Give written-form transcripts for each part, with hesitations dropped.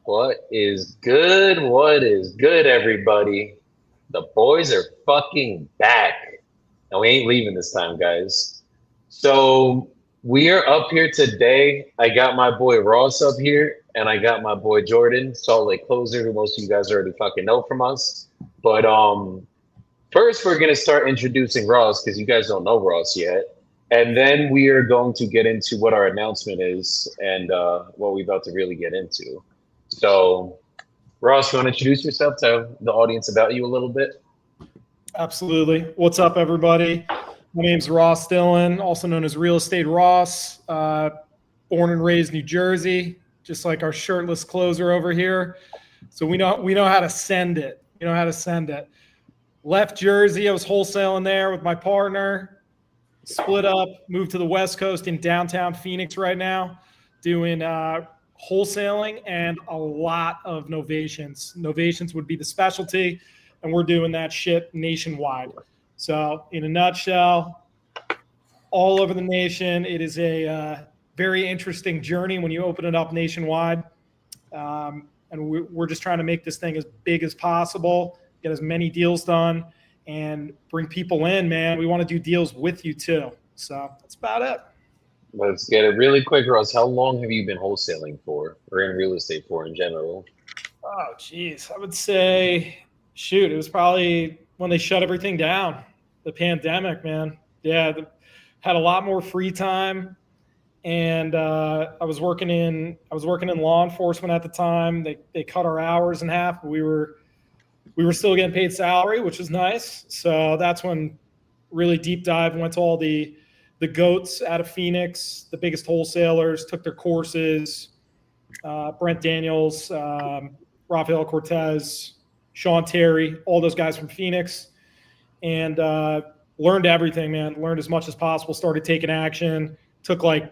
What is good? What is good, everybody? The boys are fucking back. And we ain't leaving this time, guys. So we are up here today. I got my boy Ross up here, and I got my boy Jordan, Salt Lake Closer, who most of you guys already fucking know from us. But first we're gonna start introducing Ross because you guys don't know Ross yet. And then we are going to get into what our announcement is and what we're about to really get into. So Ross, you want to introduce yourself, tell the audience about you a little bit? Absolutely. What's up, everybody? My name's Ross Dillon, also known as Real Estate Ross. Born and raised New Jersey, just like our shirtless closer over here. So we know how to send it. You know how to send it. Left Jersey, I was wholesaling there with my partner. Split up, moved to the West Coast in downtown Phoenix right now, doing wholesaling and a lot of novations. Novations would be the specialty, and we're doing that shit nationwide. So, in a nutshell, all over the nation, it is a very interesting journey when you open it up nationwide. And we're just trying to make this thing as big as possible, get as many deals done, and bring people in, man. We want to do deals with you too. So that's about it. Let's get it really quick, Ross. How long have you been wholesaling for, or in real estate for in general? Oh, geez. I would say, shoot, it was probably when they shut everything down, the pandemic, man. Yeah, had a lot more free time, and I was working in law enforcement at the time. They cut our hours in half, but we were still getting paid salary, which was nice. So that's when really deep dive went to all the goats out of Phoenix, the biggest wholesalers, took their courses. Brent Daniels, Rafael Cortez, Sean Terry, all those guys from Phoenix, and learned everything, man. Learned as much as possible. Started taking action. Took like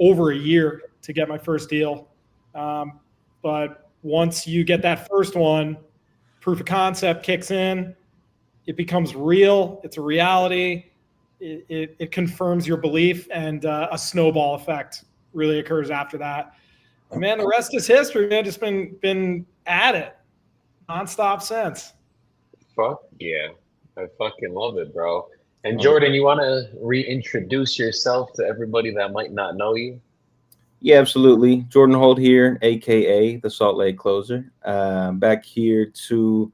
over a year to get my first deal, but once you get that first one, proof of concept kicks in. It becomes real. It's a reality. It confirms your belief, and a snowball effect really occurs after that. And man, the rest is history, man. Just been at it nonstop since. Fuck yeah. I fucking love it, bro. And Jordan, you want to reintroduce yourself to everybody that might not know you? Yeah, absolutely. Jordan Holt here, aka the Salt Lake Closer. Back here to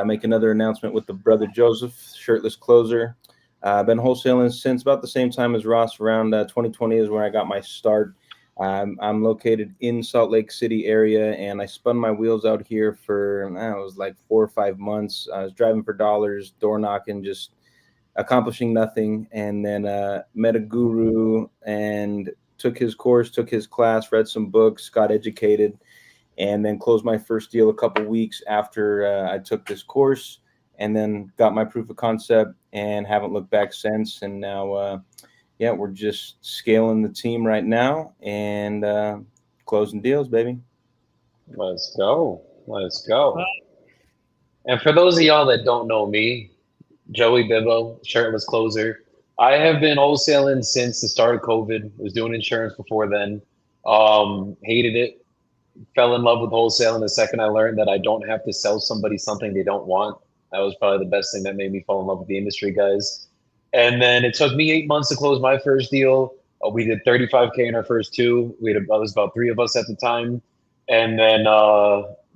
make another announcement with the brother Joseph, shirtless closer. Been wholesaling since about the same time as Ross. Around 2020 is where I got my start. I'm located in Salt Lake City area, and I spun my wheels out here for it was like 4 or 5 months. I was driving for dollars, door knocking, just accomplishing nothing, and then met a guru and took his course, took his class, read some books, got educated, and then closed my first deal a couple weeks after I took this course, and then got my proof of concept and haven't looked back since. And now, yeah, we're just scaling the team right now and closing deals, baby. Let's go. Let's go. And for those of y'all that don't know me, Joey Bibbo, shirtless closer. I have been wholesaling since the start of COVID. Was doing insurance before then. Hated it. Fell in love with wholesaling the second I learned that I don't have to sell somebody something they don't want. That was probably the best thing that made me fall in love with the industry, guys. And then it took me 8 months to close my first deal. We did 35K in our first two. It was about three of us at the time. And then,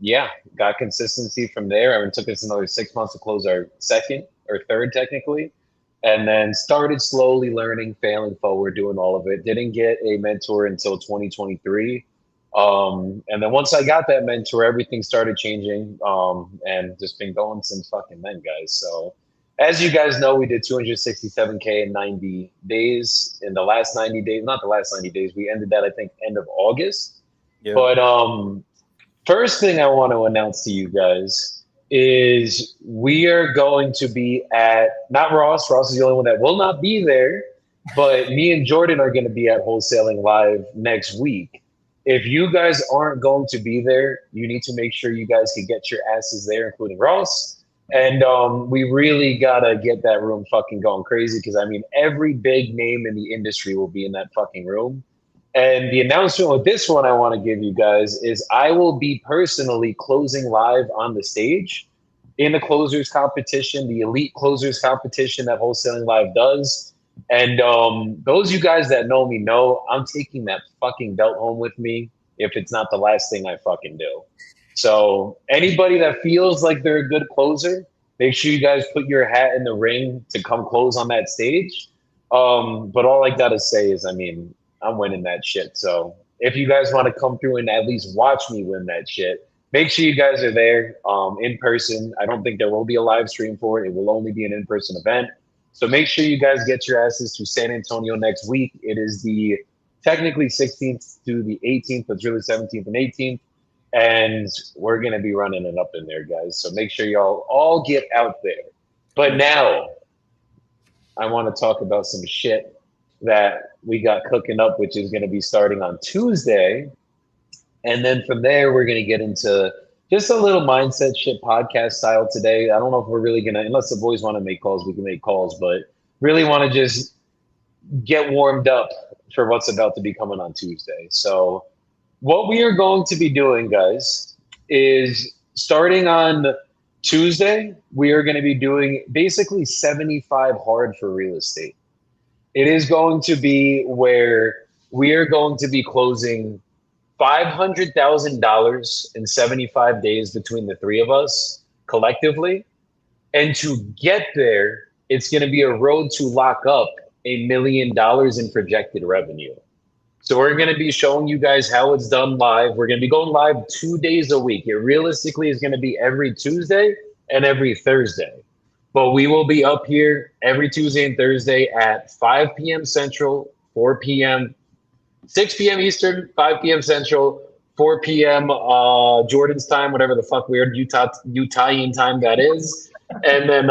yeah, got consistency from there. And it took us another 6 months to close our second or third, technically. And then started slowly learning, failing forward, doing all of it. Didn't get a mentor until 2023. And then once I got that mentor, everything started changing, and just been going since fucking then, guys. So as you guys know, we did 267K in 90 days. In the last 90 days, not the last 90 days, we ended that, I think, end of August. Yeah. But first thing I want to announce to you guys is we are going to be at, not Ross. Ross is the only one that will not be there, but me and Jordan are going to be at Wholesaling Live next week. If you guys aren't going to be there, you need to make sure you guys can get your asses there, including Ross. And we really got to get that room fucking going crazy because, I mean, every big name in the industry will be in that fucking room. And the announcement with this one I want to give you guys is I will be personally closing live on the stage in the closers competition, the elite closers competition that Wholesaling Live does. And those of you guys that know me know I'm taking that fucking belt home with me if it's not the last thing I fucking do. So anybody that feels like they're a good closer, make sure you guys put your hat in the ring to come close on that stage. But all I gotta say is, I mean, I'm winning that shit. So if you guys want to come through and at least watch me win that shit, make sure you guys are there in person. I don't think there will be a live stream for it. It will only be an in-person event. So make sure you guys get your asses to San Antonio next week. It is the technically 16th to the 18th, but it's really 17th and 18th. And we're going to be running it up in there, guys. So make sure y'all all get out there. But now I want to talk about some shit that we got cooking up, which is going to be starting on Tuesday. And then from there, we're going to get into just a little mindset shit podcast style today. I don't know if we're really going to, unless the boys want to make calls, we can make calls, but really want to just get warmed up for what's about to be coming on Tuesday. So what we are going to be doing, guys, is starting on Tuesday, we are going to be doing basically 75 hard for real estate. It is going to be where we are going to be closing $500,000 in 75 days between the three of us collectively. And to get there, it's going to be a road to lock up $1 million in projected revenue. So we're going to be showing you guys how it's done live. We're going to be going live 2 days a week. It realistically is going to be every Tuesday and every Thursday. But we will be up here every Tuesday and Thursday at 5 p.m. Central, 4 p.m., 6 p.m. Eastern, 5 p.m. Central, 4 p.m. Jordan's time, whatever the fuck weird Utahian time that is. And then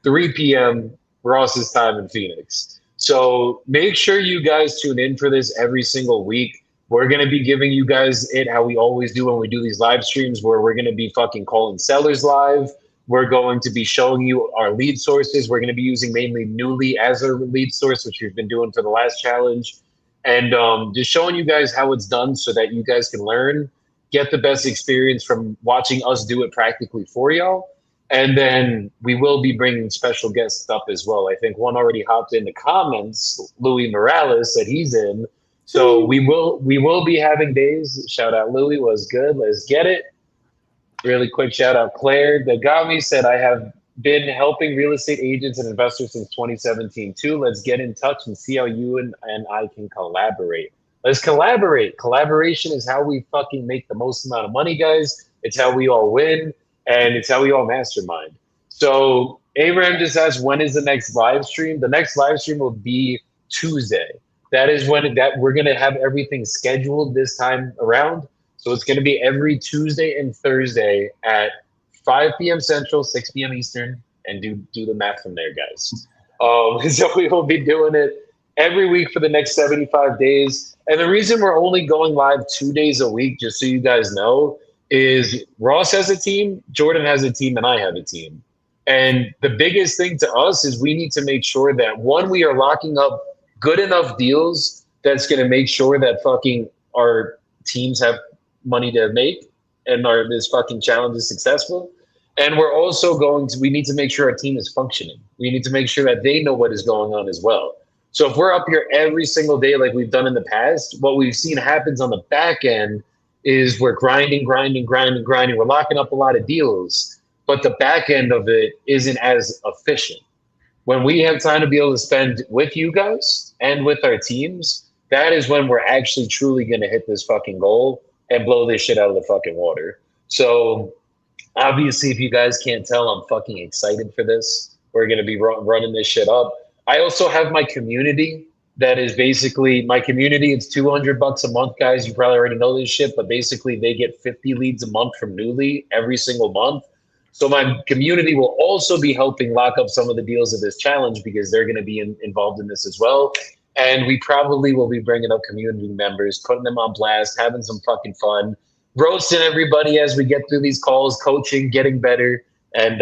3 p.m. Ross's time in Phoenix. So make sure you guys tune in for this every single week. We're going to be giving you guys it how we always do when we do these live streams, where we're going to be fucking calling sellers live. We're going to be showing you our lead sources. We're going to be using mainly Newly as our lead source, which we've been doing for the last challenge. And just showing you guys how it's done so that you guys can learn, get the best experience from watching us do it practically for y'all. And then we will be bringing special guests up as well. I think one already hopped in the comments. Louis Morales said he's in. So we will be having days. Shout out Louis, was good. Let's get it. Really quick shout out Claire Dagami said, I have been helping real estate agents and investors since 2017 too. Let's get in touch and see how you and I can collaborate. Let's collaborate. Collaboration is how we fucking make the most amount of money, guys. It's how we all win, and it's how we all mastermind. So Abraham just asked, when is the next live stream? The next live stream will be Tuesday. That is when we're going to have everything scheduled this time around. So it's going to be every Tuesday and Thursday at 5 p.m. Central, 6 p.m. Eastern, and do the math from there, guys. So we will be doing it every week for the next 75 days. And the reason we're only going live 2 days a week, just so you guys know, is Ross has a team, Jordan has a team, and I have a team. And the biggest thing to us is we need to make sure that, one, we are locking up good enough deals that's going to make sure that fucking our teams have money to make and this fucking challenge is successful. And we're also we need to make sure our team is functioning. We need to make sure that they know what is going on as well. So if we're up here every single day like we've done in the past, what we've seen happens on the back end is we're grinding. We're locking up a lot of deals, but the back end of it isn't as efficient. When we have time to be able to spend with you guys and with our teams, that is when we're actually truly going to hit this fucking goal and blow this shit out of the fucking water. So obviously, if you guys can't tell, I'm fucking excited for this. We're going to be running this shit up. I also have my community that is basically my community. It's $200 a month, guys. You probably already know this shit, but basically they get 50 leads a month from Newly every single month. So my community will also be helping lock up some of the deals of this challenge because they're going to be involved in this as well. And we probably will be bringing up community members, putting them on blast, having some fucking fun, roasting everybody as we get through these calls, coaching, getting better. And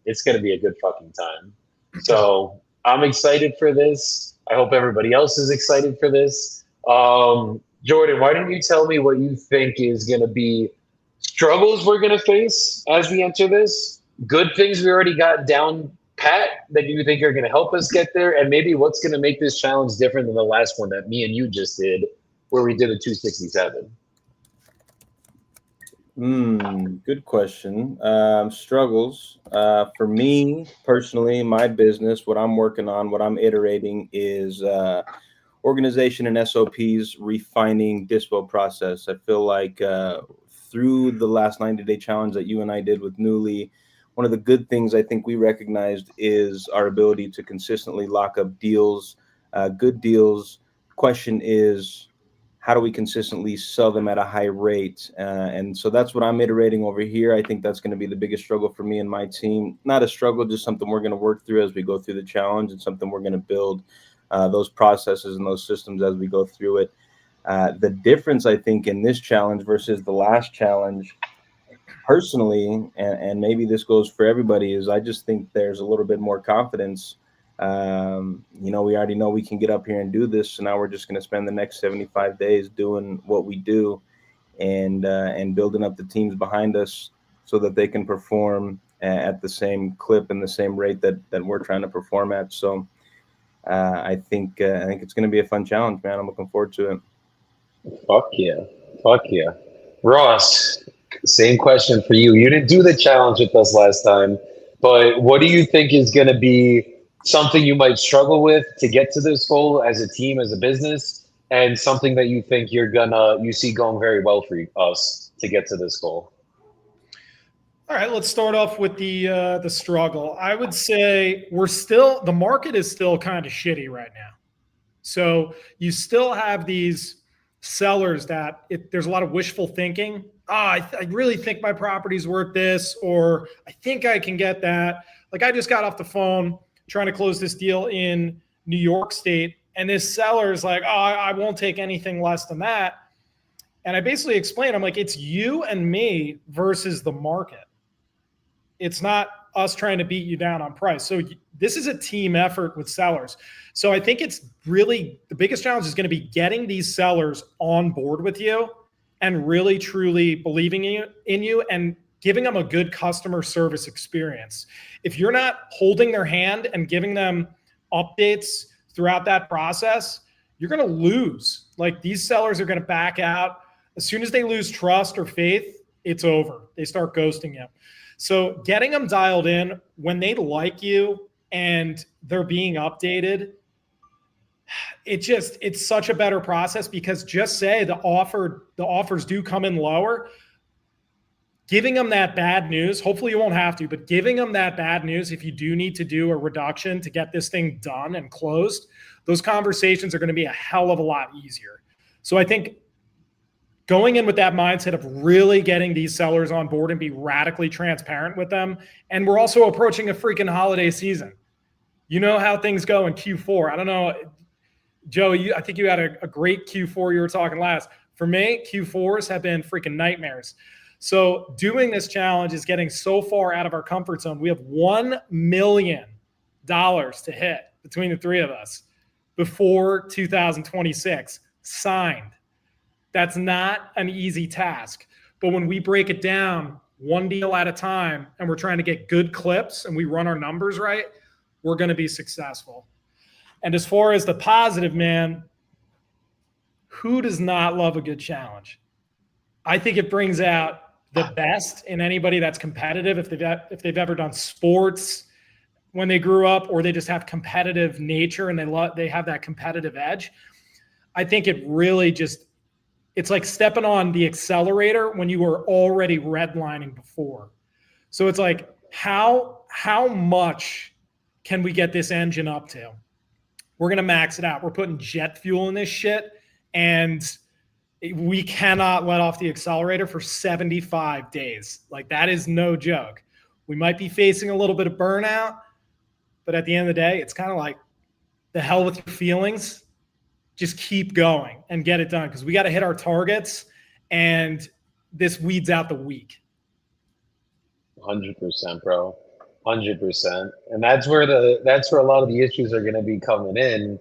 it's going to be a good fucking time. So I'm excited for this. I hope everybody else is excited for this. Jordan, why don't you tell me what you think is going to be struggles we're going to face as we enter this? Good things we already got down pat that you think are going to help us get there, and maybe what's going to make this challenge different than the last one that me and you just did, where we did a 267. Good question. Struggles. For me personally, my business, what I'm working on, what I'm iterating is organization and SOPs, refining dispo process. I feel like through the last 90-day challenge that you and I did with Newly, one of the good things I think we recognized is our ability to consistently lock up deals, good deals. Question is, how do we consistently sell them at a high rate? And so that's what I'm iterating over here. I think that's going to be the biggest struggle for me and my team. Not a struggle, just something we're going to work through as we go through the challenge, and something we're going to build those processes and those systems as we go through it. The difference, I think, in this challenge versus the last challenge, personally, and maybe this goes for everybody, is I just think there's a little bit more confidence. We already know we can get up here and do this, so now we're just going to spend the next 75 days doing what we do, and building up the teams behind us so that they can perform at the same clip and the same rate that we're trying to perform at. So I think it's going to be a fun challenge, man. I'm looking forward to it. Fuck yeah. Ross, same question for you. You didn't do the challenge with us last time, but what do you think is going to be something you might struggle with to get to this goal as a team, as a business, and something that you think you see going very well for us to get to this goal? All right, let's start off with the struggle. I would say the market is still kind of shitty right now. So you still have these sellers that there's a lot of wishful thinking. I really think my property's worth this, or I think I can get that. Like, I just got off the phone trying to close this deal in New York State, and this seller is like, I won't take anything less than that. And I basically explained, I'm like, it's you and me versus the market. It's not us trying to beat you down on price. So this is a team effort with sellers. So I think it's really the biggest challenge is going to be getting these sellers on board with you and really truly believing in you and giving them a good customer service experience. If you're not holding their hand and giving them updates throughout that process, you're going to lose. Like, these sellers are going to back out. As soon as they lose trust or faith, it's over. They start ghosting you. So getting them dialed in when they like you and they're being updated, it's such a better process, because just say the offers do come in lower, giving them that bad news, hopefully you won't have to, but giving them that bad news, if you do need to do a reduction to get this thing done and closed, those conversations are going to be a hell of a lot easier. So I think going in with that mindset of really getting these sellers on board and be radically transparent with them. And we're also approaching a freaking holiday season. You know how things go in Q4. I don't know, Joe, I think you had a great Q4 you were talking last. For me, Q4s have been freaking nightmares. So doing this challenge is getting so far out of our comfort zone. We have $1 million to hit between the three of us before 2026 signed. That's not an easy task. But when we break it down one deal at a time and we're trying to get good clips and we run our numbers right, we're going to be successful. And as far as the positive, man, who does not love a good challenge? I think it brings out the best in anybody that's competitive, if they've ever done sports when they grew up, or they just have competitive nature and they have that competitive edge. I think it really it's like stepping on the accelerator when you were already redlining before. So it's like, how much can we get this engine up to? We're going to max it out. We're putting jet fuel in this shit, and we cannot let off the accelerator for 75 days. Like, that is no joke. We might be facing a little bit of burnout, but at the end of the day, it's kind of like, the hell with your feelings. Just keep going and get it done, because we got to hit our targets, and this weeds out the weak. 100%, bro. 100%. And that's where a lot of the issues are going to be coming in,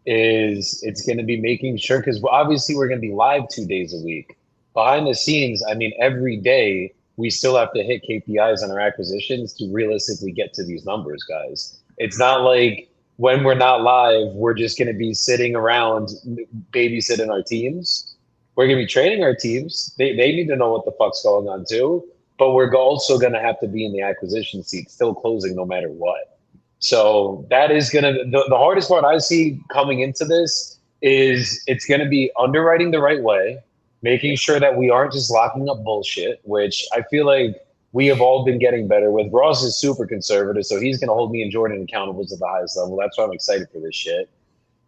is it's going to be making sure, because obviously we're going to be live 2 days a week. Behind the scenes, I mean, every day we still have to hit KPIs on our acquisitions to realistically get to these numbers, guys. It's not like when we're not live, we're just going to be sitting around babysitting our teams. We're going to be training our teams. They need to know what the fuck's going on too. But we're also going to have to be in the acquisition seat, still closing no matter what. So that is going to, the hardest part I see coming into this is it's going to be underwriting the right way, making sure that we aren't just locking up bullshit, which I feel like we have all been getting better with. Ross is super conservative, so he's going to hold me and Jordan accountable to the highest level. That's why I'm excited for this shit.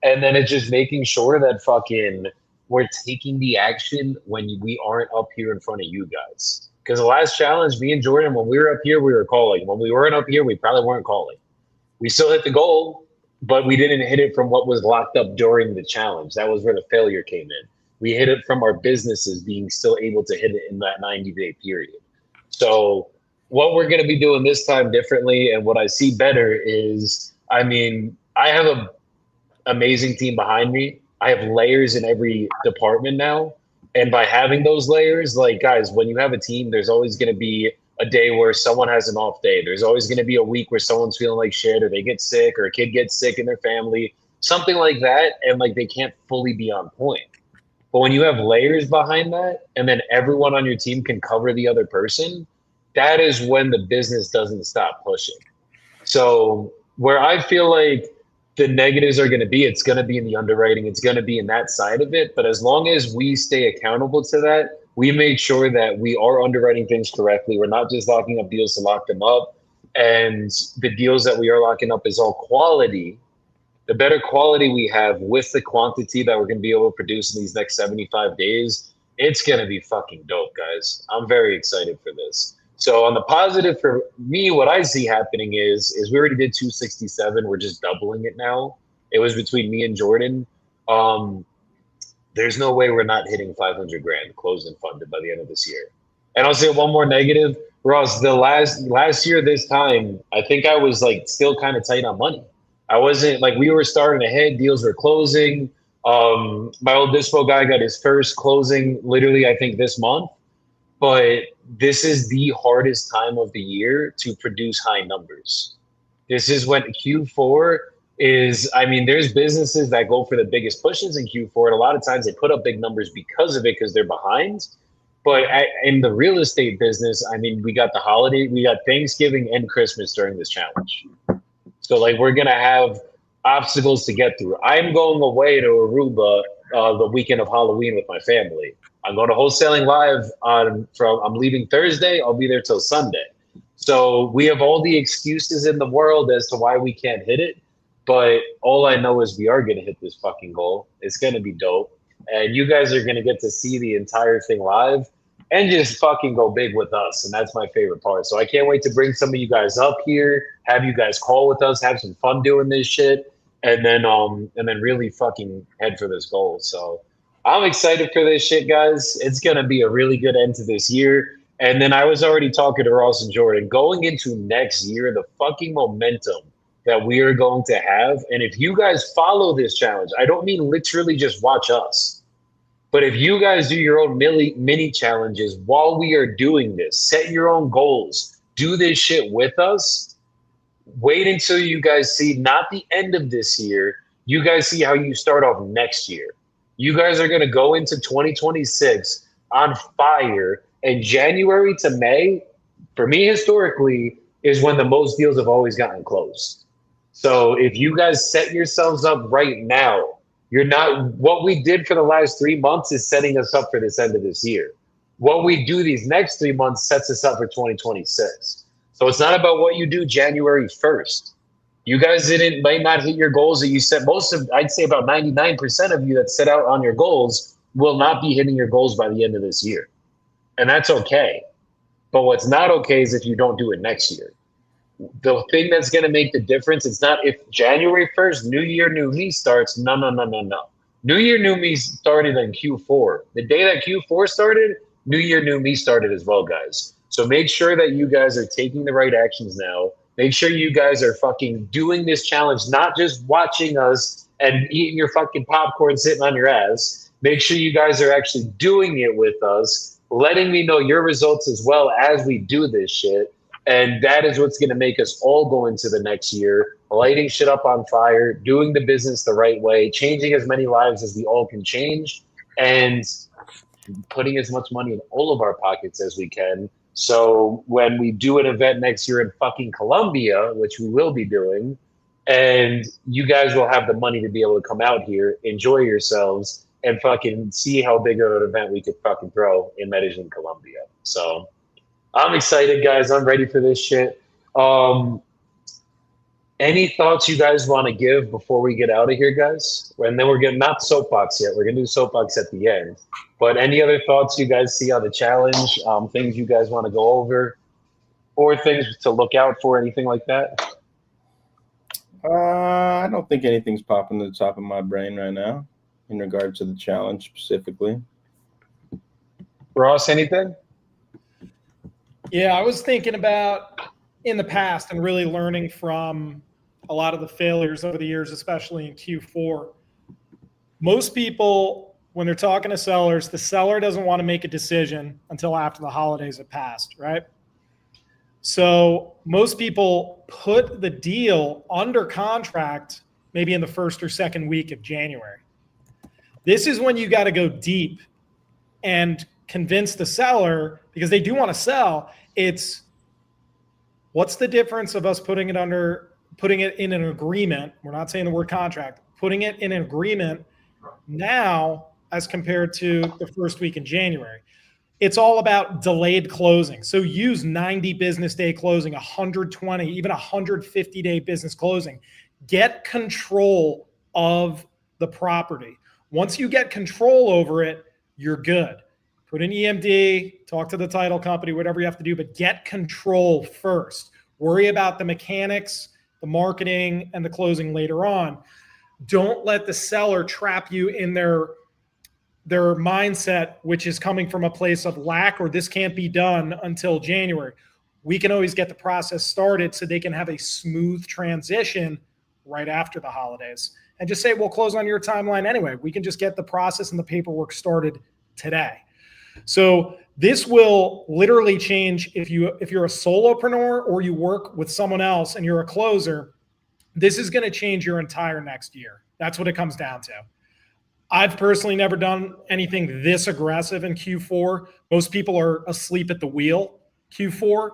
And then it's just making sure that fucking we're taking the action when we aren't up here in front of you guys. Because the last challenge, me and Jordan, when we were up here, we were calling. When we weren't up here, we probably weren't calling. We still hit the goal, but we didn't hit it from what was locked up during the challenge. That was where the failure came in. We hit it from our businesses being still able to hit it in that 90-day period. So what we're going to be doing this time differently, and what I see better is, I mean, I have an amazing team behind me. I have layers in every department now. And by having those layers, like, guys, when you have a team, there's always going to be a day where someone has an off day. There's always going to be a week where someone's feeling like shit, or they get sick, or a kid gets sick in their family, something like that. And like, they can't fully be on point. But when you have layers behind that, and then everyone on your team can cover the other person, that is when the business doesn't stop pushing. So where I feel like the negatives are going to be, it's going to be in the underwriting, it's going to be in that side of it. But as long as we stay accountable to that, we make sure that we are underwriting things correctly. We're not just locking up deals to lock them up. And the deals that we are locking up is all quality. The better quality we have with the quantity that we're going to be able to produce in these next 75 days, it's going to be fucking dope, guys. I'm very excited for this. So on the positive for me, what I see happening is we already did 267. We're just doubling it now. It was between me and Jordan. There's no way we're not hitting 500 grand closed and funded by the end of this year. And I'll say one more negative. Ross, the last year this time, I think I was like still kind of tight on money. I wasn't like, we were starting ahead, deals were closing. My old dispo guy got his first closing literally, I think, this month. But this is the hardest time of the year to produce high numbers. This is when Q4 is, I mean, there's businesses that go for the biggest pushes in Q4. And a lot of times they put up big numbers because of it, because they're behind. But in the real estate business, I mean, we got the holiday, we got Thanksgiving and Christmas during this challenge. So like, we're going to have obstacles to get through. I'm going away to Aruba the weekend of Halloween with my family. I'm going to Wholesaling Live I'm leaving Thursday. I'll be there till Sunday. So we have all the excuses in the world as to why we can't hit it. But all I know is we are going to hit this fucking goal. It's going to be dope. And you guys are going to get to see the entire thing live and just fucking go big with us. And that's my favorite part. So I can't wait to bring some of you guys up here, have you guys call with us, have some fun doing this shit, and then really fucking head for this goal. So I'm excited for this shit, guys. It's going to be a really good end to this year. And then I was already talking to Ross and Jordan. Going into next year, the fucking momentum that we are going to have. And if you guys follow this challenge, I don't mean literally just watch us. But if you guys do your own mini challenges while we are doing this, set your own goals, do this shit with us, wait until you guys see not the end of this year, you guys see how you start off next year. You guys are going to go into 2026 on fire, and January to May, for me historically, is when the most deals have always gotten closed. So if you guys set yourselves up right now, you're not, what we did for the last 3 months is setting us up for this end of this year. What we do these next 3 months sets us up for 2026. So it's not about what you do January 1st. You guys might not hit your goals that you set. I'd say about 99% of you that set out on your goals will not be hitting your goals by the end of this year. And that's okay. But what's not okay is if you don't do it next year. The thing that's going to make the difference, it's not if January 1st, New Year, New Me starts. No. New Year, New Me started in Q4. The day that Q4 started, New Year, New Me started as well, guys. So make sure that you guys are taking the right actions now. Make sure you guys are fucking doing this challenge, not just watching us and eating your fucking popcorn sitting on your ass. Make sure you guys are actually doing it with us, letting me know your results as well as we do this shit. And that is what's going to make us all go into the next year, lighting shit up on fire, doing the business the right way, changing as many lives as we all can change, and putting as much money in all of our pockets as we can. So when we do an event next year in fucking Colombia, which we will be doing, and you guys will have the money to be able to come out here, enjoy yourselves, and fucking see how big of an event we could fucking throw in Medellin, Colombia. So I'm excited, guys. I'm ready for this shit. Any thoughts you guys want to give before we get out of here, guys? And then we're getting not soapbox yet. We're gonna do soapbox at the end. But any other thoughts you guys see on the challenge? Things you guys want to go over, or things to look out for? Anything like that? I don't think anything's popping to the top of my brain right now in regard to the challenge specifically. Ross, anything? Yeah, I was thinking about in the past and really learning from a lot of the failures over the years, especially in Q4. Most people, when they're talking to sellers, the seller doesn't want to make a decision until after the holidays have passed, right? So most people put the deal under contract maybe in the first or second week of January. This is when you got to go deep and convince the seller, because they do want to sell. It's what's the difference of us putting it in an agreement? We're not saying the word contract, putting it in an agreement now as compared to the first week in January. It's all about delayed closing. So use 90 business day closing, 120, even 150 day business closing. Get control of the property. Once you get control over it, you're good. Put in EMD, talk to the title company, whatever you have to do, but get control first. Worry about the mechanics, the marketing, and the closing later on. Don't let the seller trap you in their mindset, which is coming from a place of lack or this can't be done until January. We can always get the process started so they can have a smooth transition right after the holidays. And just say, we'll close on your timeline anyway. We can just get the process and the paperwork started today. So this will literally change if you're a solopreneur or you work with someone else and you're a closer. This is going to change your entire next year. That's what it comes down to. I've personally never done anything this aggressive in Q4. Most people are asleep at the wheel Q4.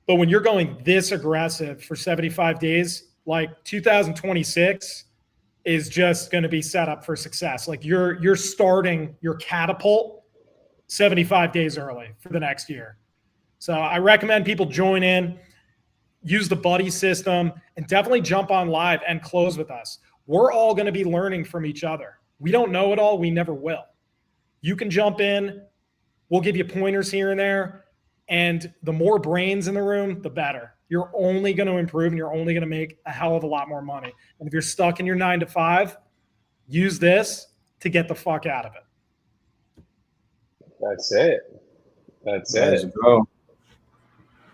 But when you're going this aggressive for 75 days, like 2026 is just going to be set up for success. Like you're starting your catapult 75 days early for the next year. So I recommend people join in, use the buddy system, and definitely jump on live and close with us. We're all going to be learning from each other. We don't know it all. We never will. You can jump in. We'll give you pointers here and there. And the more brains in the room, the better. You're only going to improve and you're only going to make a hell of a lot more money. And if you're stuck in your 9 to 5, use this to get the fuck out of it. That's it. Let's go.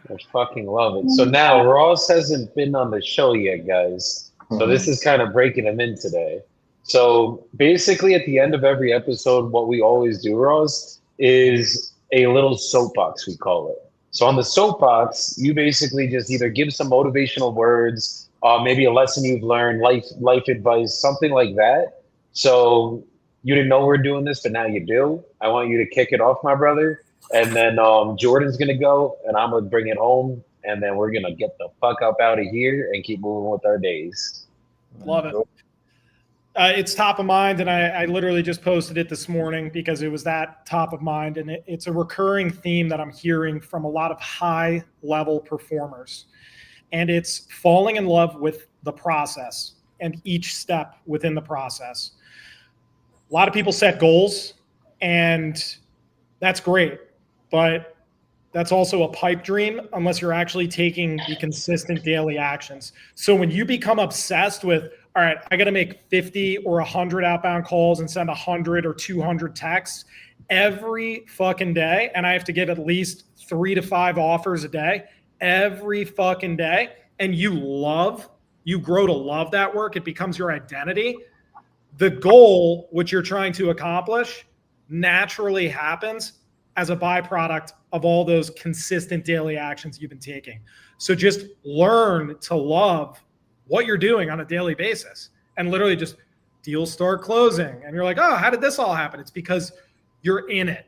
I fucking love it. So now Ross hasn't been on the show yet, guys. So this is kind of breaking him in today. So basically at the end of every episode, what we always do, Ross, is a little soapbox, we call it. So on the soapbox, you basically just either give some motivational words, maybe a lesson you've learned, life advice, something like that. So you didn't know we're doing this, but now you do. I want you to kick it off, my brother. And then Jordan's going to go, and I'm going to bring it home. And then we're going to get the fuck up out of here and keep moving with our days. Love it. It's top of mind, and I literally just posted it this morning because it was that top of mind. And it's a recurring theme that I'm hearing from a lot of high-level performers. And it's falling in love with the process and each step within the process. A lot of people set goals, and that's great. But that's also a pipe dream unless you're actually taking the consistent daily actions. So when you become obsessed with, all right, I got to make 50 or 100 outbound calls and send 100 or 200 texts every fucking day, and I have to get at least 3 to 5 offers a day every fucking day, and you grow to love that work, it becomes your identity, the goal, which you're trying to accomplish, naturally happens as a byproduct of all those consistent daily actions you've been taking. So just learn to love what you're doing on a daily basis, and literally just deals start closing. And you're like, oh, how did this all happen? It's because you're in it.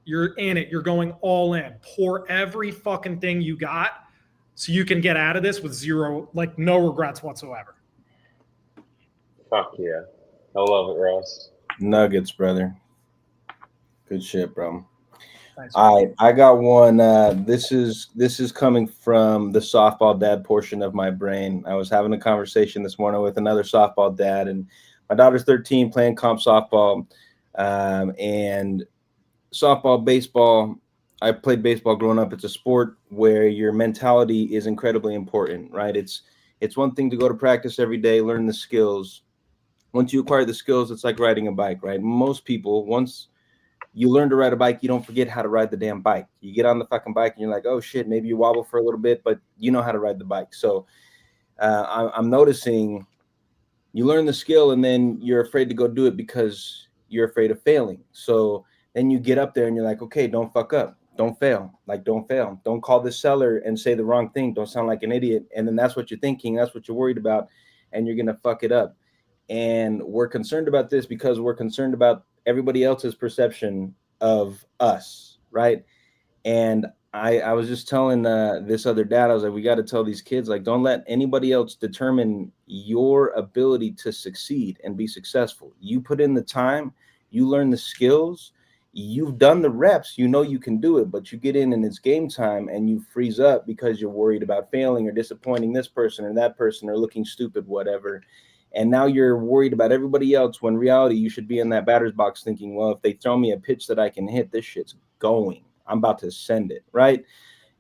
You're in it. You're going all in. Pour every fucking thing you got so you can get out of this with zero, like no regrets whatsoever. Fuck yeah. I love it, Ross. Nuggets, brother. Good shit, bro. Thanks, All right, I got one. This is coming from the softball dad portion of my brain. I was having a conversation this morning with another softball dad, and my daughter's 13, playing comp softball, and softball, baseball. I played baseball growing up. It's a sport where your mentality is incredibly important, right? It's one thing to go to practice every day, learn the skills. Once you acquire the skills, it's like riding a bike, right? Most people, once you learn to ride a bike, you don't forget how to ride the damn bike. You get on the fucking bike and you're like, oh shit, maybe you wobble for a little bit, but you know how to ride the bike. So I'm noticing you learn the skill and then you're afraid to go do it because you're afraid of failing. So then you get up there and you're like, okay, don't fuck up. Don't fail. Like, don't fail. Don't call the seller and say the wrong thing. Don't sound like an idiot. And then that's what you're thinking. That's what you're worried about. And you're going to fuck it up. And we're concerned about this because we're concerned about everybody else's perception of us, right? And I was just telling this other dad, I was like, we got to tell these kids, like, don't let anybody else determine your ability to succeed and be successful. You put in the time, you learn the skills, you've done the reps, you know you can do it, but you get in and it's game time and you freeze up because you're worried about failing or disappointing this person or that person or looking stupid, whatever. And now you're worried about everybody else when reality you should be in that batter's box thinking, well, if they throw me a pitch that I can hit, this shit's going. I'm about to send it, right?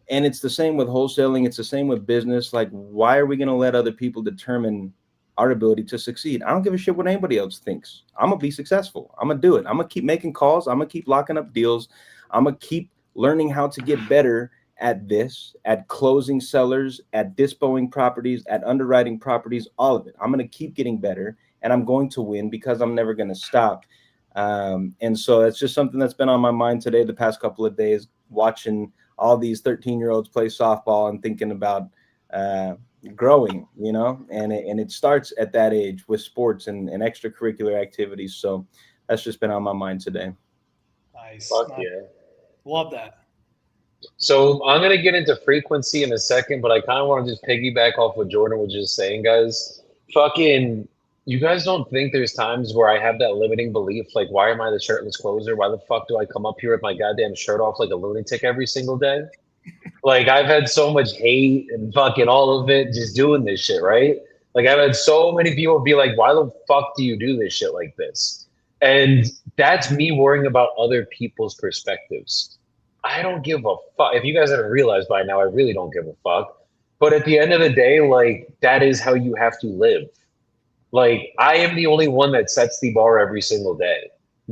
And it's the same with wholesaling. It's the same with business. Like, why are we going to let other people determine our ability to succeed? I don't give a shit what anybody else thinks. I'm going to be successful. I'm going to do it. I'm going to keep making calls. I'm going to keep locking up deals. I'm going to keep learning how to get better at this, at closing sellers, at dispoing properties, at underwriting properties, all of it. I'm going to keep getting better and I'm going to win because I'm never going to stop. And so it's just something that's been on my mind today, the past couple of days, watching all these 13-year-olds play softball and thinking about growing, you know, and it starts at that age with sports and extracurricular activities. So that's just been on my mind today. Nice. Fuck yeah. Love that. So I'm going to get into frequency in a second, but I kind of want to just piggyback off what Jordan was just saying, guys. Fucking, you guys don't think there's times where I have that limiting belief, like, why am I the shirtless closer? Why the fuck do I come up here with my goddamn shirt off like a lunatic every single day? Like, I've had so much hate and fucking all of it just doing this shit, right? Like, I've had so many people be like, why the fuck do you do this shit like this? And that's me worrying about other people's perspectives. I don't give a fuck. If you guys haven't realized by now, I really don't give a fuck. But at the end of the day, like, that is how you have to live. Like, I am the only one that sets the bar every single day.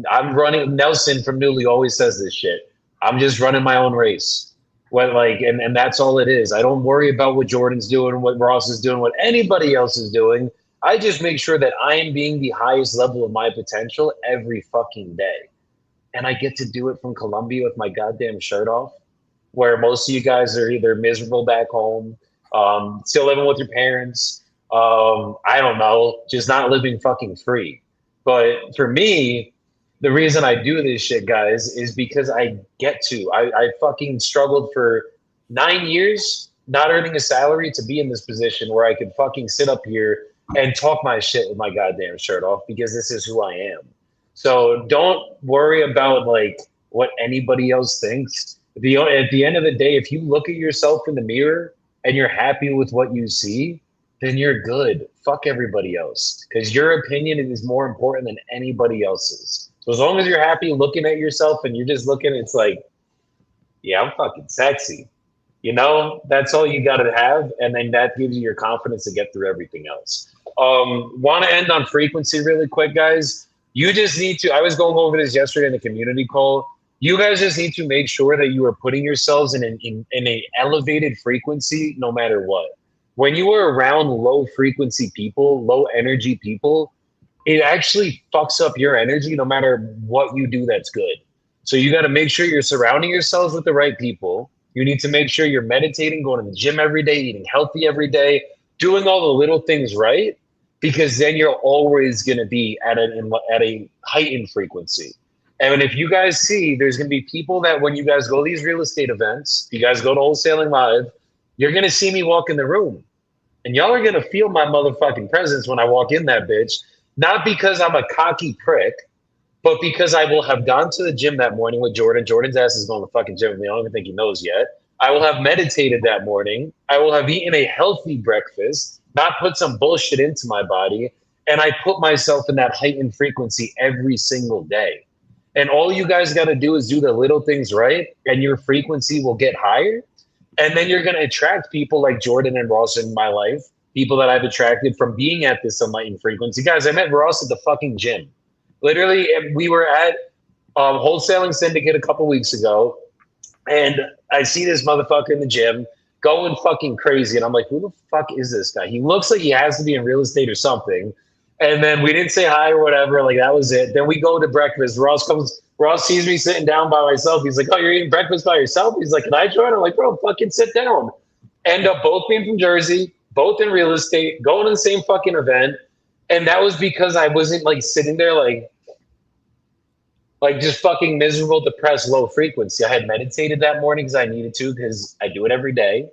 I'm running. Nelson from Newly always says this shit. I'm just running my own race. And that's all it is. I don't worry about what Jordan's doing, what Ross is doing, what anybody else is doing. I just make sure that I am being the highest level of my potential every fucking day. And I get to do it from Colombia with my goddamn shirt off, where most of you guys are either miserable back home, still living with your parents, I don't know, just not living fucking free. But for me, the reason I do this shit, guys, is because I get to. I fucking struggled for 9 years not earning a salary to be in this position where I could fucking sit up here and talk my shit with my goddamn shirt off because this is who I am. So don't worry about like what anybody else thinks. At the end of the day, if you look at yourself in the mirror and you're happy with what you see, then you're good. Fuck everybody else, because your opinion is more important than anybody else's. So as long as you're happy looking at yourself and you're just looking, it's like, yeah, I'm fucking sexy. You know, that's all you got to have. And then that gives you your confidence to get through everything else. Want to end on frequency really quick, guys. You just need to, I was going over this yesterday in the community call. You guys just need to make sure that you are putting yourselves in an elevated frequency no matter what. When you are around low frequency people, low energy people, it actually fucks up your energy no matter what you do that's good. So you got to make sure you're surrounding yourselves with the right people. You need to make sure you're meditating, going to the gym every day, eating healthy every day, doing all the little things right, because then you're always going to be at a heightened frequency. And if you guys see, there's going to be people that when you guys go to these real estate events, you guys go to Wholesaling Live, you're going to see me walk in the room. And y'all are going to feel my motherfucking presence when I walk in that bitch. Not because I'm a cocky prick, but because I will have gone to the gym that morning with Jordan. Jordan's ass is going to the fucking gym with me. I don't even think he knows yet. I will have meditated that morning. I will have eaten a healthy breakfast, not put some bullshit into my body. And I put myself in that heightened frequency every single day. And all you guys got to do is do the little things right, and your frequency will get higher. And then you're going to attract people like Jordan and Ross in my life, people that I've attracted from being at this enlightened frequency. Guys, I met Ross at the fucking gym. Literally, we were at Wholesaling Syndicate a couple weeks ago, and I see this motherfucker in the gym going fucking crazy. And I'm like, who the fuck is this guy? He looks like he has to be in real estate or something. And then we didn't say hi or whatever. Like, that was it. Then we go to breakfast. Ross sees me sitting down by myself. He's like, oh, you're eating breakfast by yourself? He's like, can I join? I'm like, bro, fucking sit down. End up both being from Jersey, both in real estate, going to the same fucking event. And that was because I wasn't like sitting there like just fucking miserable, depressed, low frequency. I had meditated that morning because I needed to, because I do it every day.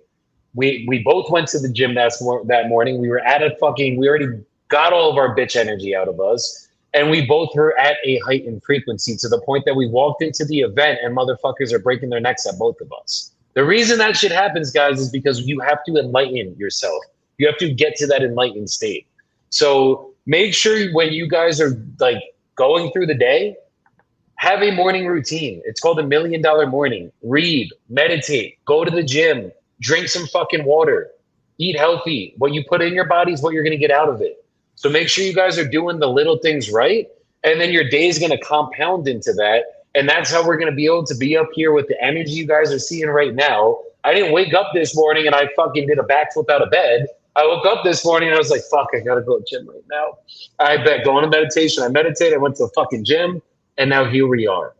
We both went to the gym that morning. We already got all of our bitch energy out of us. And we both were at a heightened frequency to the point that we walked into the event and motherfuckers are breaking their necks at both of us. The reason that shit happens, guys, is because you have to enlighten yourself. You have to get to that enlightened state. So make sure when you guys are like going through the day, have a morning routine. It's called $1 Million Morning. Read, meditate, go to the gym, drink some fucking water, eat healthy. What you put in your body is what you're going to get out of it. So make sure you guys are doing the little things right. And then your day is going to compound into that. And that's how we're going to be able to be up here with the energy you guys are seeing right now. I didn't wake up this morning and I fucking did a backflip out of bed. I woke up this morning and I was like, fuck, I got to go to the gym right now. I bet going to meditation. I meditated. I went to the fucking gym. And now here we are.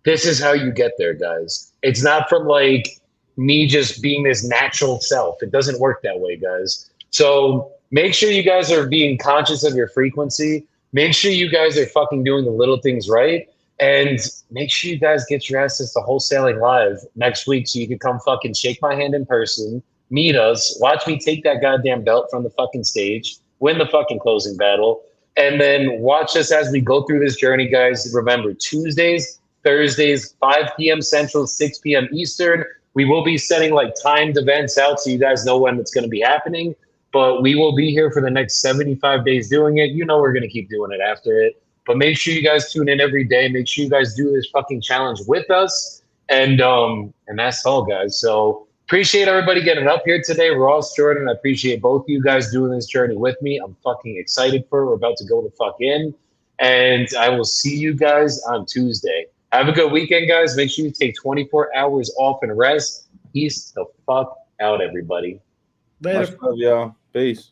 This is how you get there, guys. It's not from like me just being this natural self. It doesn't work that way, guys. So make sure you guys are being conscious of your frequency. Make sure you guys are fucking doing the little things right. And make sure you guys get your asses to Wholesaling Live next week so you can come fucking shake my hand in person, meet us, watch me take that goddamn belt from the fucking stage, win the fucking closing battle, and then watch us as we go through this journey, guys. Remember, Tuesdays, Thursdays, 5 p.m. Central, 6 p.m. Eastern. We will be setting like timed events out so you guys know when it's going to be happening. But we will be here for the next 75 days doing it. You know we're going to keep doing it after it. But make sure you guys tune in every day. Make sure you guys do this fucking challenge with us. And that's all, guys. So appreciate everybody getting up here today. Ross, Jordan, I appreciate both of you guys doing this journey with me. I'm fucking excited for it. We're about to go the fuck in. And I will see you guys on Tuesday. Have a good weekend, guys. Make sure you take 24 hours off and rest. Peace the fuck out, everybody. Later. Much love, y'all. Peace.